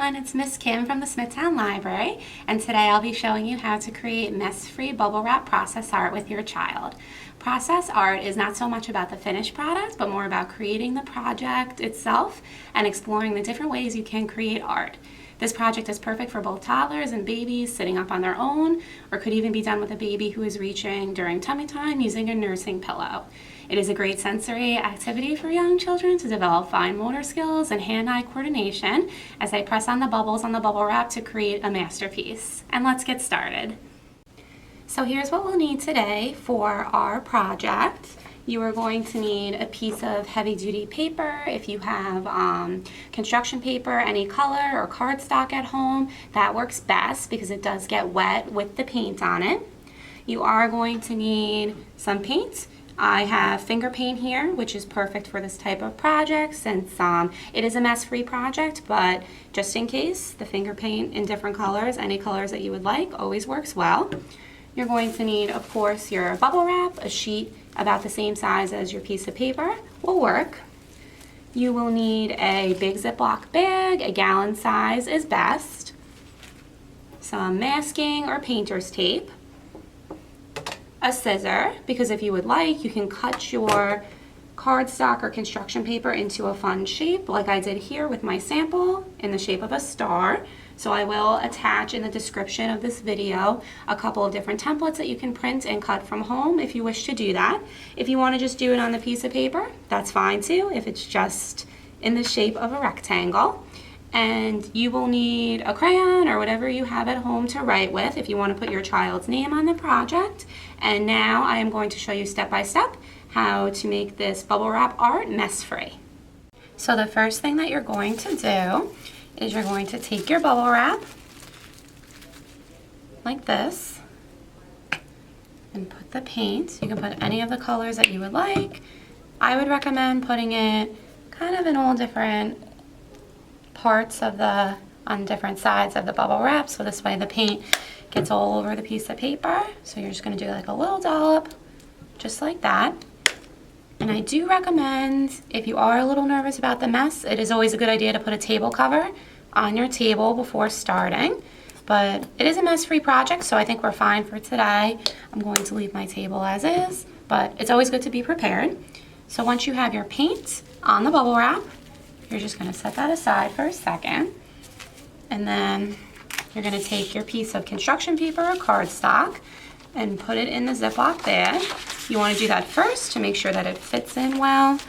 everyone, it's Miss Kim from the Smithtown Library, and today I'll be showing you how to create mess-free bubble wrap process art with your child. Process art is not so much about the finished product, but more about creating the project itself and exploring the different ways you can create art. This project is perfect for both toddlers and babies sitting up on their own, or could even be done with a baby who is reaching during tummy time using a nursing pillow. It is a great sensory activity for young children to develop fine motor skills and hand-eye coordination as they press on the bubbles on the bubble wrap to create a masterpiece. And let's get started. So here's what we'll need today for our project. You are going to need a piece of heavy-duty paper. If you have construction paper, any color, or cardstock at home, that works best because it does get wet with the paint on it. You are going to need some paint. I have finger paint here, which is perfect for this type of project since it is a mess-free project, but just in case, the finger paint in different colors, any colors that you would like, always works well. You're going to need, of course, your bubble wrap. A sheet about the same size as your piece of paper will work. You will need a big Ziploc bag, a gallon size is best, some masking or painter's tape, a scissor, because if you would like, you can cut your cardstock or construction paper into a fun shape, like I did here with my sample in the shape of a star. So I will attach in the description of this video a couple of different templates that you can print and cut from home if you wish to do that. If you want to just do it on the piece of paper, that's fine too, if it's just in the shape of a rectangle. And you will need a crayon or whatever you have at home to write with if you want to put your child's name on the project. And now I am going to show you step by step how to make this bubble wrap art mess-free. So the first thing that you're going to do is you're going to take your bubble wrap like this and put the paint. You can put any of the colors that you would like. I would recommend putting it kind of in all different parts of on different sides of the bubble wrap, so this way the paint gets all over the piece of paper. So you're just going to do like a little dollop just like that. And I do recommend, if you are a little nervous about the mess, it is always a good idea to put a table cover on your table before starting. But it is a mess-free project, so I think we're fine for today. I'm going to leave my table as is, but it's always good to be prepared. So once you have your paint on the bubble wrap, you're just going to set that aside for a second. And then you're going to take your piece of construction paper or cardstock and put it in the Ziploc bag. You want to do that first to make sure that it fits in well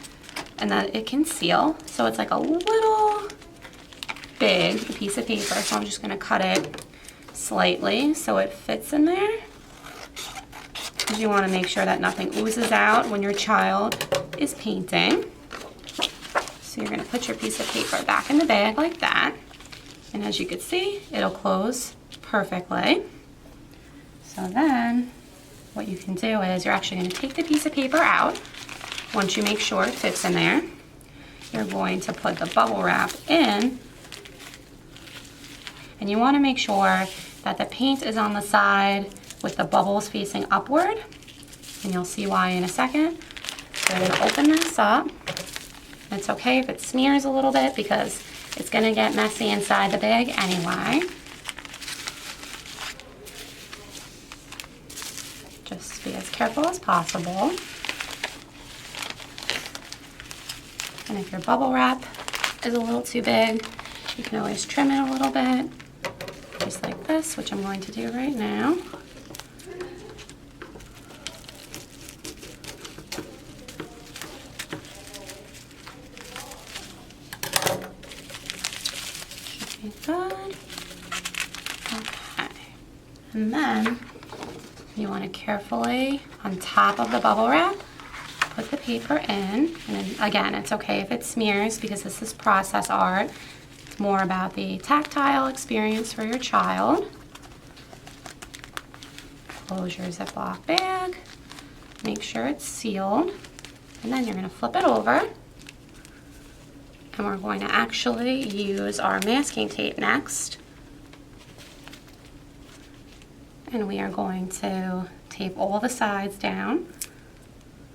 and that it can seal. So it's like a little big piece of paper, so I'm just going to cut it slightly so it fits in there. Because you want to make sure that nothing oozes out when your child is painting. So you're going to put your piece of paper back in the bag like that. And as you can see, it'll close perfectly. So then what you can do is you're actually going to take the piece of paper out. Once you make sure it fits in there, you're going to put the bubble wrap in. And you want to make sure that the paint is on the side with the bubbles facing upward. And you'll see why in a second. So I'm going to open this up. It's okay if it smears a little bit because it's going to get messy inside the bag anyway. Just be as careful as possible. And if your bubble wrap is a little too big, you can always trim it a little bit, just like this, which I'm going to do right now. Good. Okay. And then you want to carefully, on top of the bubble wrap, put the paper in. And then, again, it's okay if it smears because this is process art. It's more about the tactile experience for your child. Close your Ziploc bag. Make sure it's sealed. And then you're going to flip it over. And we're going to actually use our masking tape next. And we are going to tape all the sides down.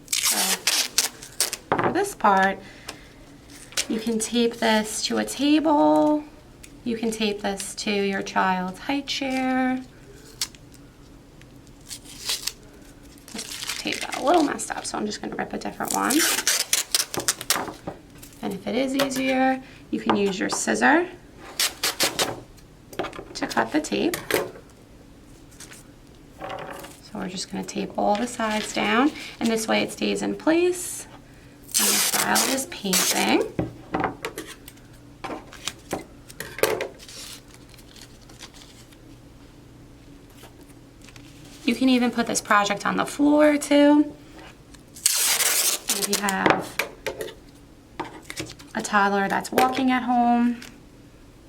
So for this part, you can tape this to a table You can tape this to your child's high chair. This tape got a little messed up, so I'm just going to rip a different one. And if it is easier, you can use your scissor to cut the tape. So we're just going to tape all the sides down, and this way it stays in place and the child is painting. You can even put this project on the floor too. And if you have a toddler that's walking at home,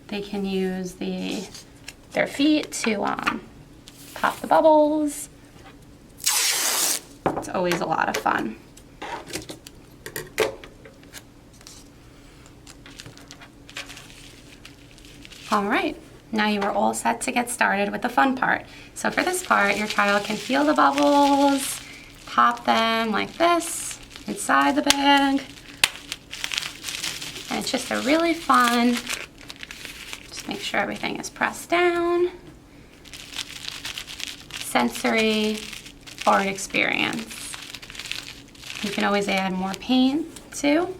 they can use their feet to pop the bubbles. It's always a lot of fun. All right, now you are all set to get started with the fun part. So for this part, your child can feel the bubbles, pop them like this inside the bag. And it's just a really fun, just make sure everything is pressed down, sensory art experience. You can always add more paint too.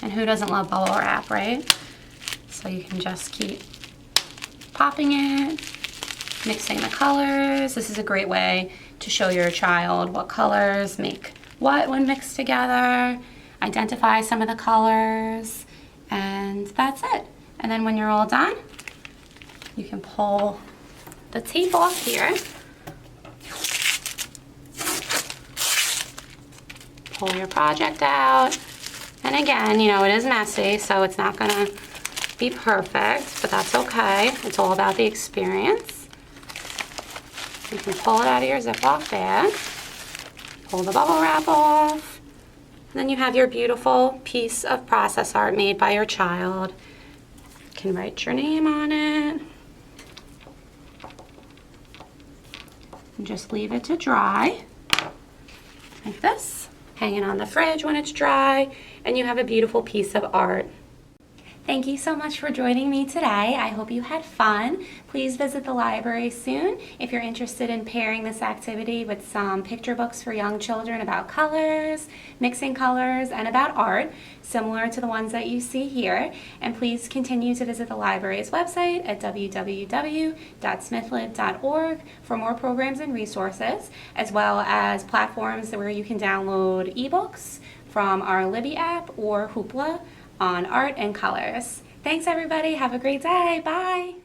And who doesn't love bubble wrap, right? So you can just keep popping it, mixing the colors. This is a great way to show your child what colors make what when mixed together, identify some of the colors, and that's it. And then when you're all done, you can pull the tape off here. Pull your project out. And again, you know, it is messy, so it's not gonna be perfect, but that's okay. It's all about the experience. You can pull it out of your Ziploc bag, pull the bubble wrap off, and then you have your beautiful piece of process art made by your child. You can write your name on it. And just leave it to dry, like this. Hang it on the fridge when it's dry, and you have a beautiful piece of art. Thank you so much for joining me today. I hope you had fun. Please visit the library soon if you're interested in pairing this activity with some picture books for young children about colors, mixing colors, and about art, similar to the ones that you see here. And please continue to visit the library's website at www.smithlib.org for more programs and resources, as well as platforms where you can download ebooks from our Libby app or Hoopla on art and colors. Thanks everybody, have a great day, bye!